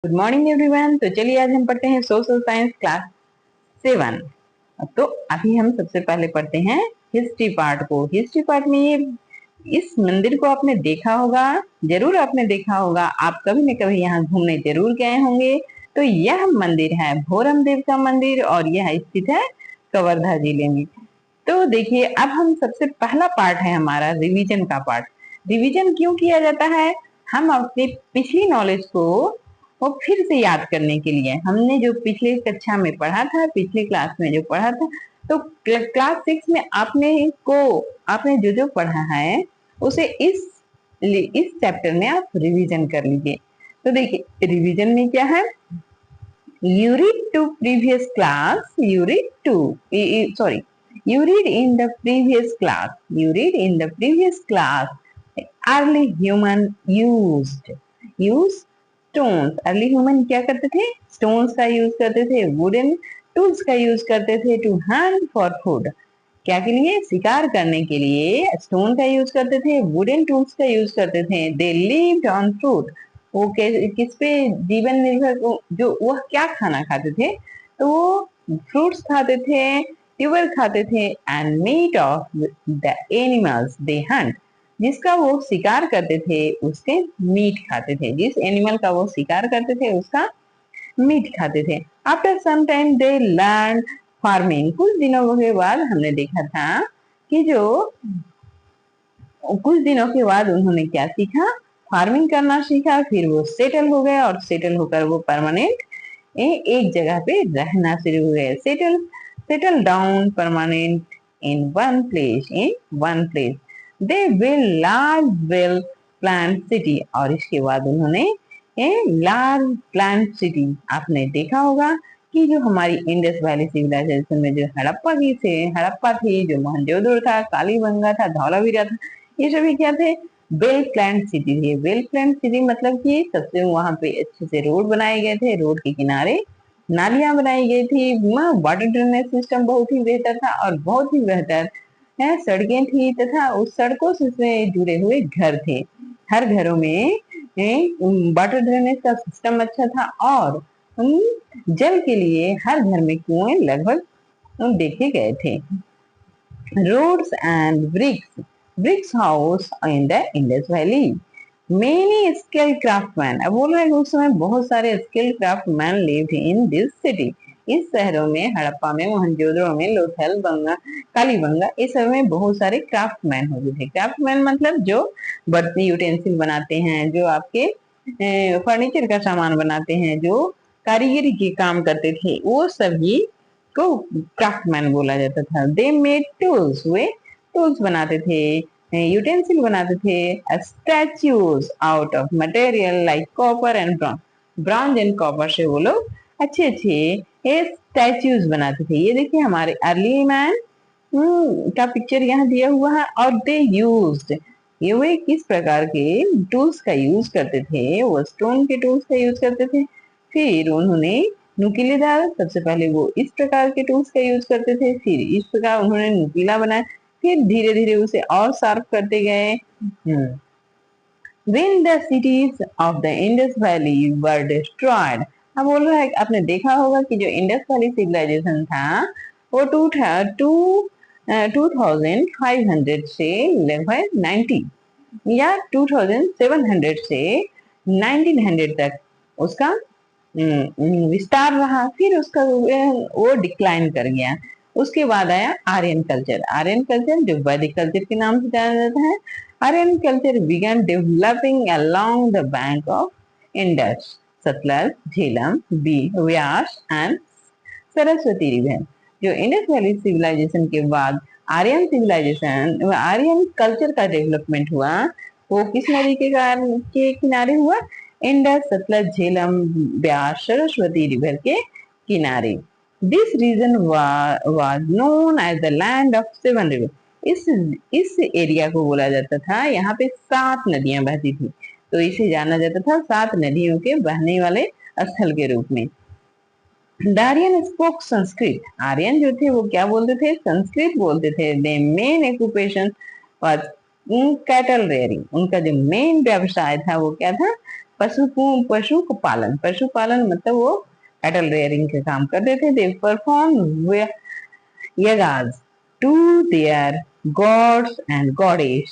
Good morning everyone. तो चलिए आज हम पढ़ते हैं सोशल साइंस क्लास 7। तो अभी हम सबसे पहले पढ़ते हैं हिस्ट्री पार्ट को। हिस्ट्री पार्ट में ये इस मंदिर को आपने देखा होगा, जरूर आपने देखा होगा, आप कभी न कभी यहाँ घूमने जरूर गए होंगे। तो यह मंदिर है भोरम देव का मंदिर और यह स्थित है कवर्धा जिले में। तो देखिए अब हम सबसे पहला पार्ट है हमारा रिवीजन का पार्ट। रिवीजन क्यों किया जाता है? हम अपनी पिछली नॉलेज को वो फिर से याद करने के लिए, हमने जो पिछले कक्षा में पढ़ा था, पिछले क्लास में जो पढ़ा था, तो क्लास 6 में आपने जो जो पढ़ा है उसे इस चैप्टर में आप रिवीजन कर लीजिए। तो देखिए रिवीजन में क्या है, you read to previous class you read to sorry you read in the previous class you read in the previous class early human use stones। early human क्या करते थे? stones का यूज करते थे, wooden tools का use करते थे to hunt for food। क्या के लिए? शिकार करने के लिए स्टोन का यूज करते थे, वुडन टूल्स का यूज करते थे। They lived on fruit. वो किस पे जीवन निर्भर, जो वह क्या खाना खाते थे? तो वो फ्रूट्स खाते थे, ट्यूबर खाते थे। And meat of the animals they hunt. जिसका वो शिकार करते थे उसके मीट खाते थे, जिस एनिमल का वो शिकार करते थे उसका मीट खाते थे। After some time they learn farming. कुछ दिनों के बाद हमने देखा था कि जो कुछ दिनों के बाद उन्होंने क्या सीखा? फार्मिंग करना सीखा। फिर वो सेटल हो गए और सेटल होकर वो परमानेंट एक जगह पे रहना शुरू हो गए। Settle down permanent in one place they build large well plan city. और इसके बाद उन्होंने लार्ज प्लान सिटी, आपने देखा होगा कि जो हमारी इंडस वैली सिविलाइजेशन में जो हड़प्पा थी, जो मोहनजोदड़ो था, कालीबंगा था, धौलावीरा था, ये सभी क्या थे? वेल प्लान सिटी थी। वेल प्लान सिटी मतलब कि सबसे वहां पे अच्छे से रोड बनाए गए थे, रोड के किनारे नालियां बनाई गई थी, वाटर ड्रेनेज सिस्टम बहुत ही बेहतर था और बहुत ही बेहतर है सड़कें थी, तथा उस सड़कों से जुड़े हुए घर थे। हर घरों में वाटर ड्रेनेज का सिस्टम अच्छा था और जल के लिए हर घर में कुएं लगभग देखे गए थे। Roads and bricks house in the Indus valley. Many skilled craftsman. अब बोल रहे हैं उस समय बहुत सारे skilled craftsman lived in this city. इस शहरों में, हड़प्पा में, मोहनजोदड़ो में, लोथल, बंगा, कालीबंगा, इस सब में बहुत सारे क्राफ्टमैन होते थे। क्राफ्टमैन मतलब जो बर्तन यूटेंसिल बनाते हैं, जो आपके फर्नीचर का सामान बनाते हैं, जो कारीगरी के काम करते थे, वो सभी को क्राफ्टमैन बोला जाता था। They made tools. Way tools बनाते थे, यूटेंसिल बनाते थे। Statues out of material like copper and bronze and copper से वो लोग अच्छे अच्छे स्टैच्यूज बनाते थे। ये देखिए हमारे अर्ली मैन का पिक्चर यहाँ दिया हुआ है। और दे यूज्ड, ये वे किस प्रकार के टूल्स का यूज करते थे? वो स्टोन के टूल्स का यूज करते थे। फिर उन्होंने नुकीलेदार, सबसे पहले वो इस प्रकार के टूल्स का यूज करते थे, फिर इस प्रकार उन्होंने नुकीला बनाया, फिर धीरे धीरे उसे और शार्प करते गए। When the cities of the Indus Valley were destroyed। अब बोल रहा है, आपने देखा होगा कि जो इंडस वैली सिविलाइजेशन था वो 2500 से लगभग 90 या 2700 से 1900 तक उसका विस्तार रहा। फिर उसका वो डिक्लाइन कर गया। उसके बाद आया आर्यन कल्चर। आर्यन कल्चर जो वैदिक कल्चर के नाम से जाना जाता है। Aryan culture began developing along the bank of Indus, Sutlej, Jhelum, Beas and Saraswati river. जो इंडस वैली सिविलाइजेशन के बाद आर्यन कल्चर का डेवलपमेंट हुआ, वो किस नदी के किनारे हुआ? इंडस, सतलज, झेलम, ब्यास, सरस्वती रिवर के किनारे। This region was known as the land of seven river. इस एरिया को बोला जाता था, यहाँ पे 7 नदियां बहती थी, तो इसे जाना जाता था 7 नदियों के बहने वाले स्थल के रूप में। आर्यन स्पोक संस्कृत। आर्यन जो थे वो क्या बोलते थे? संस्कृत बोलते थे। They main occupation was cattle rearing. उनका जो मेन व्यवसाय था वो क्या था? पशुपालन मतलब वो कैटल रेयरिंग के काम करते थे। They perform yagas to their gods and goddess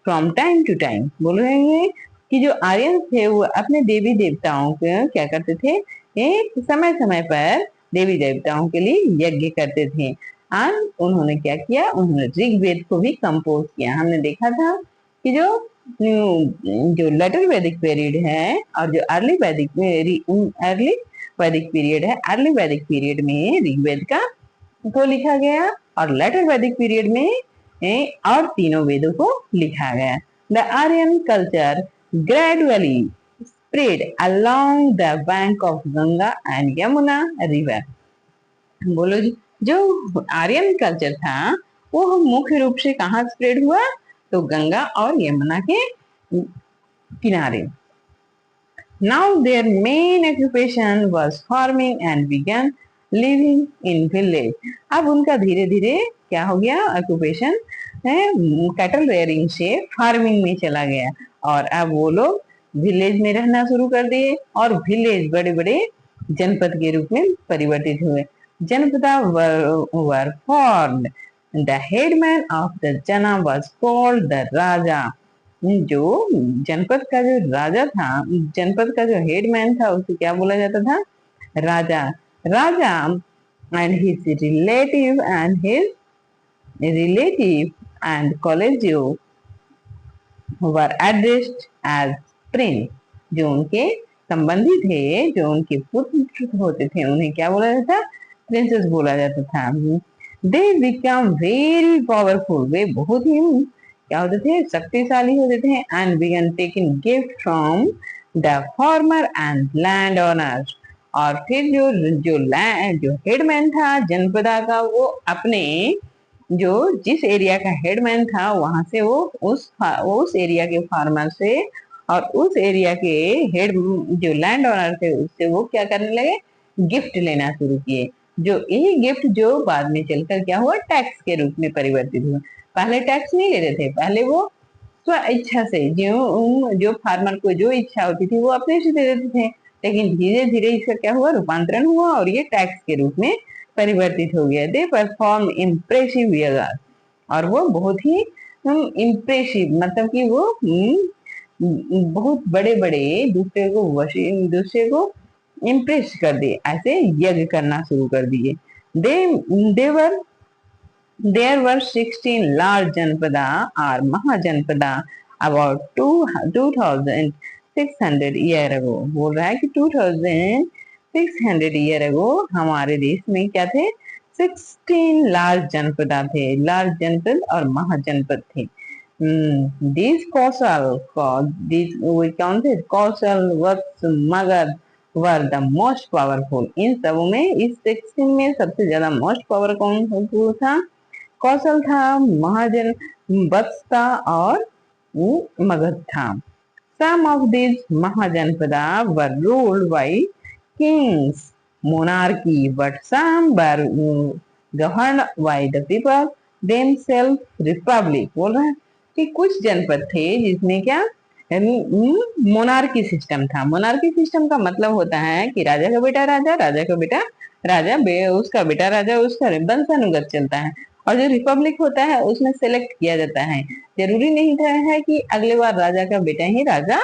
from time to time। बोल रहे हैं कि जो आर्यन थे वो अपने देवी देवताओं के क्या करते थे, एक समय समय पर देवी देवताओं के लिए यज्ञ करते थे। और उन्होंने क्या किया, उन्होंने ऋग्वेद को भी कंपोज किया। हमने देखा था कि जो लेटर वैदिक पीरियड है और जो अर्ली वैदिक पीरियड है, अर्ली वैदिक पीरियड में ऋग्वेद का को लिखा गया और लेटर वैदिक पीरियड में और तीनों वेदों को लिखा गया। The Aryan culture gradually spread along the bank of Ganga and Yamuna river. बोलो जी, जो आर्यन कल्चर था वो मुख्य रूप से कहाँ स्प्रेड हुआ, तो गंगा और यमुना के किनारे। Now their main occupation was farming and began living in village। अब उनका धीरे धीरे क्या हो गया, ऑक्यूपेशन कैटल रेयरिंग से फार्मिंग में चला गया और अब वो लोग विलेज में रहना शुरू कर दिए और विलेज बड़े बड़े जनपद के रूप में परिवर्तित हुए। Janapada were formed. The headman of the jana was called the raja. जो जनपद का जो राजा था, जनपद का जो हेडमैन था उसे क्या बोला जाता था, राजा। Raja and his relative and colleagues were addressed as prince. जो उनके संबंधी थे, जो उनके पुत्र होते थे, उन्हें क्या बोला जाता, प्रिंसेस बोला जाता था। They become very powerful. वे बहुत ही क्या होते थे, शक्तिशाली होते थे। And began taking gift from the farmer and land owners. और फिर जो हेडमैन था जनपदा का, वो अपने जिस एरिया का हेडमैन था वहां से वो उस एरिया के फार्मर से और उस एरिया के हेड जो लैंड ओनर थे उससे वो क्या करने लगे, गिफ्ट लेना शुरू किए। जो यही गिफ्ट जो बाद में चलकर क्या हुआ, टैक्स के रूप में परिवर्तित हुआ। पहले टैक्स नहीं लेते थे, पहले वो स्व इच्छा से जो फार्मर को जो इच्छा होती थी वो अपने से दे देते थे। लेकिन धीरे धीरे इसका क्या हुआ, रूपांतरण हुआ और ये टैक्स के रूप में परिवर्तित हो गया। They perform impressive yoga. और वो बहुत ही इम्प्रेसिव मतलब कि वो बहुत बड़े बड़े दूसरे को इम्प्रेस कर दिए, ऐसे यज्ञ करना शुरू कर दिए। देवर There were 16 large janpada or Mahajanapada about 2600 year ago। बोल रहा है कि 2600 year ago हमारे देश में क्या थे, 16 लार्ज जनपदा थे। लार्ज जनपद और महाजनपद थे। These कौन थे, Kosala, Vatsa, Magadha were the most powerful. इन सब में इस 16 में सबसे ज्यादा मोस्ट पावर कौन था, कौशल था, महाजन वत्स था और मगध था। Some of these Mahajanapada were ruled by kings, monarchy, but some were governed by the people themselves, republic। बोल रहा है कि कुछ जनपद थे जिसमें क्या मोनार्की सिस्टम था। मोनार्की सिस्टम का मतलब होता है कि राजा का बेटा राजा, राजा का बेटा राजा, उसका बेटा राजा, उसका वंशानुगत चलता है। और जो रिपब्लिक होता है उसमें सेलेक्ट किया जाता है, जरूरी नहीं था है कि अगले बार राजा का बेटा ही राजा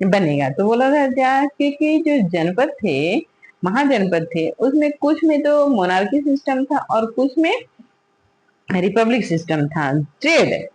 बनेगा। तो बोला राजा कि जो जनपद थे, महाजनपद थे, उसमें कुछ में तो मोनार्की सिस्टम था और कुछ में रिपब्लिक सिस्टम था। Trade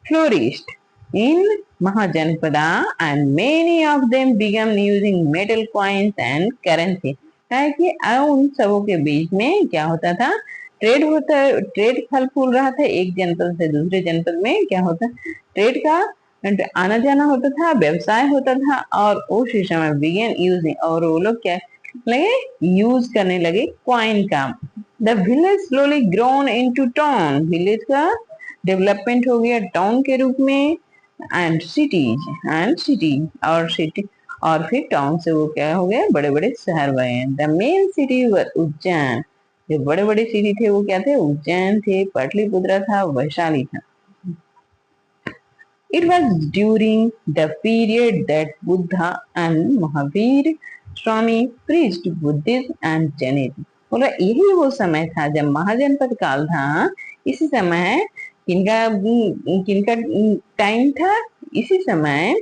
flourished in Mahajanapada and many of them began using metal coins and currency. है कि उन सबों के बीच में क्या होता था, ट्रेड फल फूल रहा था। एक जनपद से दूसरे जनपद में क्या होता, ट्रेड का आना जाना होता था, व्यवसाय होता था। और उसी समय बिगन यूजिंग, और वो लोग क्या लगे, यूज करने लगे कॉइन का। The village slowly grown into town. Village का डेवलपमेंट हो गया टाउन के रूप में। एंड सिटी और फिर टाउन से वो क्या हो गया, बड़े बड़े शहर बने। द मेन सिटी वर उज्जैन। जो बड़े बड़े सिटी थे वो क्या थे, उज्जैन थे, पाटलिपुत्र था, वैशाली था। It was during the period that Buddha and Mahavir Swami preached Buddhism and Jainism. बोला यही वो समय था जब महाजनपद काल था। इसी समय किनका किनका टाइम था, इसी समय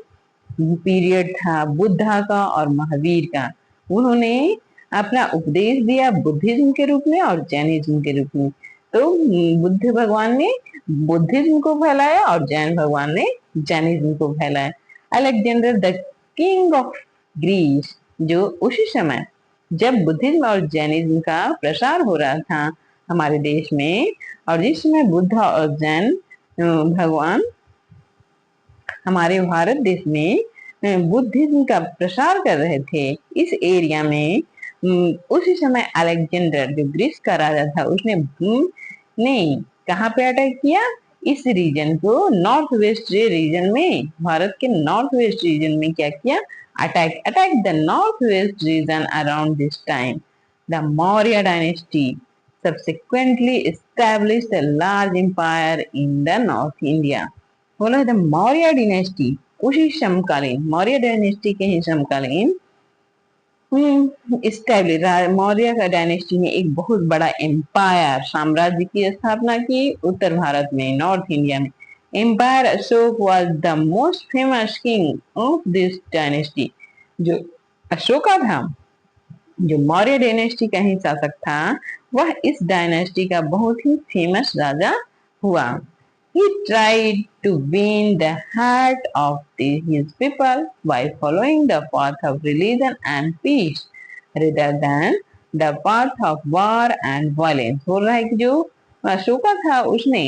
पीरियड था बुद्धा का और महावीर का। उन्होंने अपना उपदेश दिया बुद्धिज्म के रूप में और जैनिज्म के रूप में। तो बुद्ध भगवान ने बुद्धिज्म को फैलाया और जैन भगवान ने जैनिज्म को फैलाया। Alexander the king of Greece, जो उसी समय जब बुद्धिज्म और जैनिज्म का प्रसार हो रहा था हमारे देश में, और जिस समय बुद्ध और जैन भगवान हमारे भारत देश में बुद्धिज्म का प्रसार कर रहे थे, इस एरिया में उसी समय अलेक्जेंडर जो ग्रीस का राजा था, उसने कहाँ पे अटैक किया, इस रीजन को नॉर्थ वेस्ट रीजन में, भारत के नॉर्थ वेस्ट रीजन में क्या किया, attack the north west region around this time. The Maurya dynasty subsequently established a large empire in the North India। बोला द मौर्य डायनेस्टी, उसी समकालीन मौर्य डायनेस्टी के ही समकालीन मौर्य का डायनेस्टी ने एक बहुत बड़ा एम्पायर साम्राज्य की स्थापना की उत्तर भारत में, नॉर्थ इंडिया में। Empire Ashok was the most famous king of this dynasty. जो अशोका था, जो मौर्य डायनेस्टी का ही शासक था, वह इस डायनेस्टी का बहुत ही फेमस राजा हुआ। He tried to win the heart of his people by following the path of religion and peace rather than the path of war and violence। बोल रहा है कि जो अशोका था उसने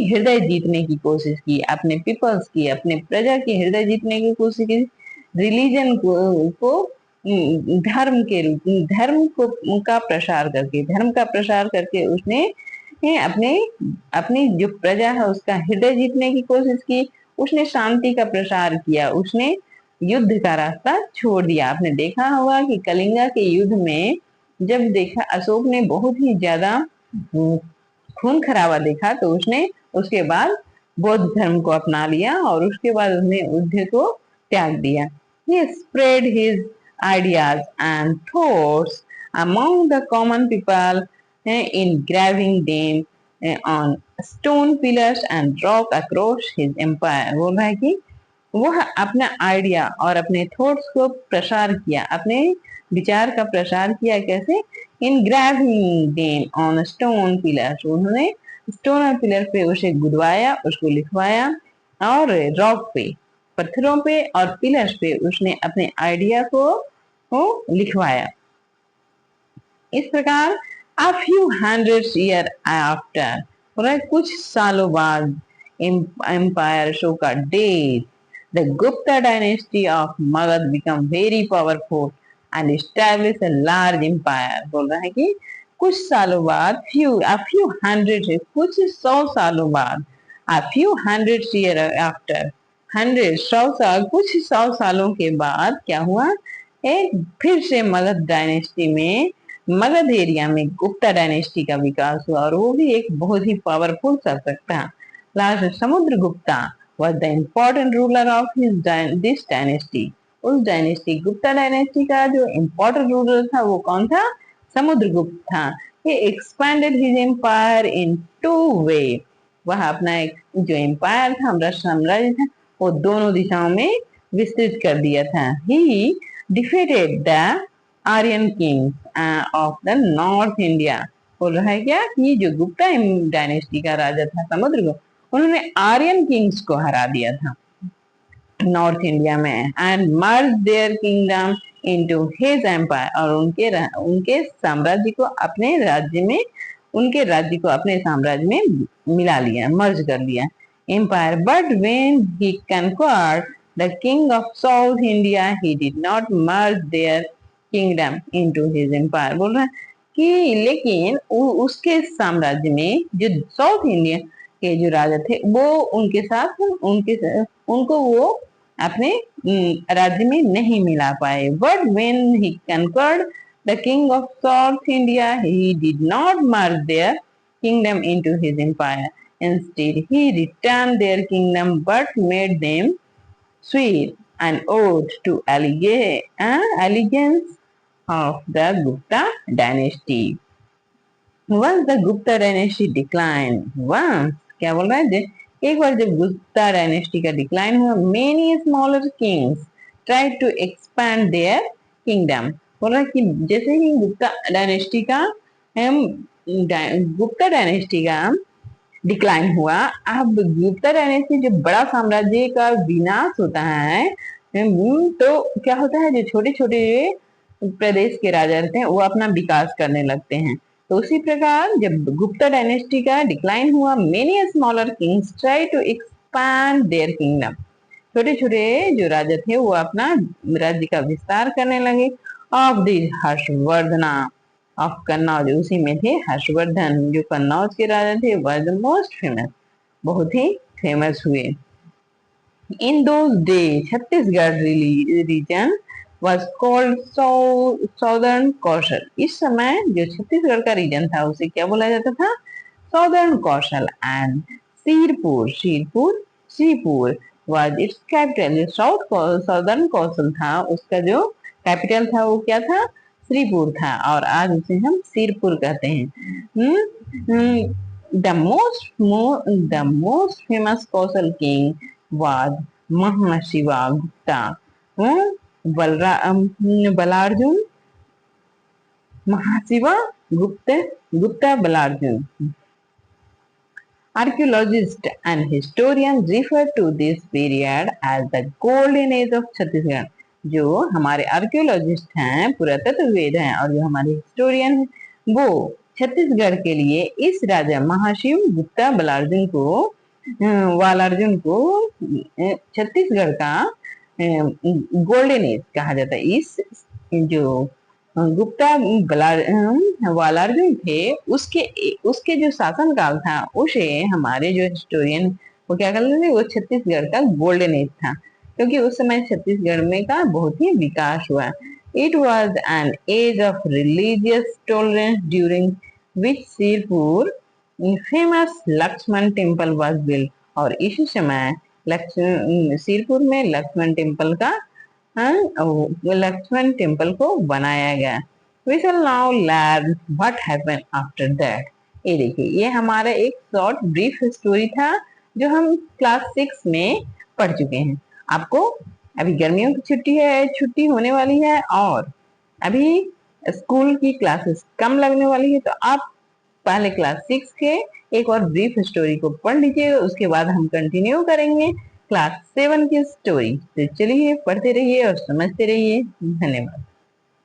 हृदय जीतने की कोशिश की, अपने पीपल्स की, अपने प्रजा की हृदय जीतने की कोशिश की, रिलीजन को धर्म का प्रसार करके उसने अपनी जो प्रजा है उसका हृदय जीतने की कोशिश की। उसने शांति का प्रसार किया, उसने युद्ध का रास्ता छोड़ दिया। आपने देखा होगा कि कलिंगा के युद्ध में जब देखा अशोक ने बहुत ही ज्यादा खून खराबा देखा, तो उसने उसके बाद बौद्ध धर्म को अपना लिया और उसके बाद उसने युद्ध को त्याग दिया। He spread his ideas and thoughts among the common people engraving them on stone pillars and rock across his empire। बोल रहा है कि वह अपना आइडिया और अपने थॉट्स को प्रसार किया, अपने विचार का प्रसार किया। कैसे? engraving them on stone pillars। उन्होंने स्टोन पिलर पे उसे गुदवाया, उसको लिखवाया, और रॉक पे, पत्थरों पे और पिलर्स पे उसने अपने आइडिया को लिखवाया। इस प्रकार a few hundreds year after, कुछ सालों बाद, empire Ashoka death, the Gupta dynasty of Magad become very powerful and established a large empire। बोल रहा है कि कुछ सालों बाद, a few hundred, कुछ 100 सालों बाद, a few hundreds year after, 100 साल, कुछ 100 सालों के बाद क्या हुआ, एक फिर से मगध डायनेस्टी में, मगध एरिया में गुप्ता डायनेस्टी का विकास हुआ, और वो भी एक बहुत ही पावरफुल शासक था। Last Samudragupta was the important ruler of this dynasty। उस डायनेस्टी, गुप्ता डायनेस्टी का जो इम्पोर्टेंट रूलर था वो कौन था? समुद्रगुप्त था। He expanded his empire in two ways। वह अपना एक जो एम्पायर था, हमारा साम्राज्य था, वो दोनों दिशाओं में विस्तृत कर दिया था। He defeated the Aryan kings of the north India. बोल रहा है क्या कि जो गुप्ता डायनेस्टी का राजा था समुद्रगुप्त, उन्होंने आर्यन किंग्स को हरा दिया था नॉर्थ इंडिया में, and merge their kingdom into his empire, और उनके साम्राज्य को अपने राज्य में, उनके राज्य को अपने साम्राज्य में मिला लिया, मर्ज कर लिया empire. But when he conquered the king of south India he did not merge their kingdom into his empire. बोल रहा है कि लेकिन उसके साम्राज्य में जो साउथ इंडिया के जो राजा थे, वो उनके साथ उनको वो अपने राज्य में नहीं मिला पाए। But when he conquered the king of south India he did not merge their kingdom into his empire. Instead, he returned their kingdom but made them swear an oath to allegiance of the Gupta dynasty. Once the Gupta dynasty declined, once क्या बोल रहा है, एक बार जब Gupta dynasty का decline हुआ, many smaller kings tried to expand their kingdom. बोल रहा है कि जैसे ही गुप्ता डायनेस्टी का डिक्लाइन हुआ, अब गुप्ता डायनेस्टी जो बड़ा साम्राज्य का विनाश होता है, तो क्या होता है, जो छोटे छोटे प्रदेश के राजा रहते हैं वो अपना विकास करने लगते हैं। तो उसी प्रकार जब गुप्ता डायनेस्टी का डिक्लाइन हुआ, many smaller kings try to expand their kingdom. छोटे छोटे जो राजा थे वो अपना राज्य का विस्तार करने लगे। Of the Harshavardhana of Kannauj, उसी में थे हर्षवर्धन, जो कन्नौज के राजा थे, वर द मोस्ट फेमस, बहुत ही फेमस हुए। In those day Chhattisgarh region was called southern Kosala. इस समय जो छत्तीसगढ़ का रीजन था उसे क्या बोला जाता था, southern Kaushal. And Shripur was its capital। जो साउदर्न कौशल था उसका जो कैपिटल था वो क्या था, श्रीपुर था, और आज उसे हम सिरपुर कहते हैं। The most famous Kosala king was Mahashiva Gupta. Balarjun Mahashiva Gupta Balarjun. Archaeologists and historians refer to this period as the golden age of Chhattisgarh. जो हमारे आर्कियोलॉजिस्ट हैं, पुरातत्ववेद हैं, और जो हमारे हिस्टोरियन हैं, वो छत्तीसगढ़ के लिए इस राजा महाशिव गुप्ता वालार्जुन को छत्तीसगढ़ का गोल्डन एज कहा जाता है। इस जो गुप्ता वालार्जुन थे उसके जो शासन काल था उसे हमारे जो हिस्टोरियन वो क्या कहते थे, वो छत्तीसगढ़ का गोल्डन एज था, क्योंकि उस समय छत्तीसगढ़ में का बहुत ही विकास हुआ। It was an age of religious tolerance during which Sirpur famous Lakshman temple was build. और इसी समय सिरपुर में लक्ष्मण टेम्पल को बनाया गया। We shall now learn what happened after that। ये देखिए, ये हमारा एक शॉर्ट ब्रीफ स्टोरी था जो हम क्लास 6 में पढ़ चुके हैं। आपको अभी गर्मियों की छुट्टी होने वाली है और अभी स्कूल की क्लासेस कम लगने वाली है, तो आप पहले क्लास 6 के एक और ब्रीफ स्टोरी को पढ़ लीजिएगा, उसके बाद हम कंटिन्यू करेंगे क्लास 7 की स्टोरी। तो चलिए पढ़ते रहिए और समझते रहिए। धन्यवाद।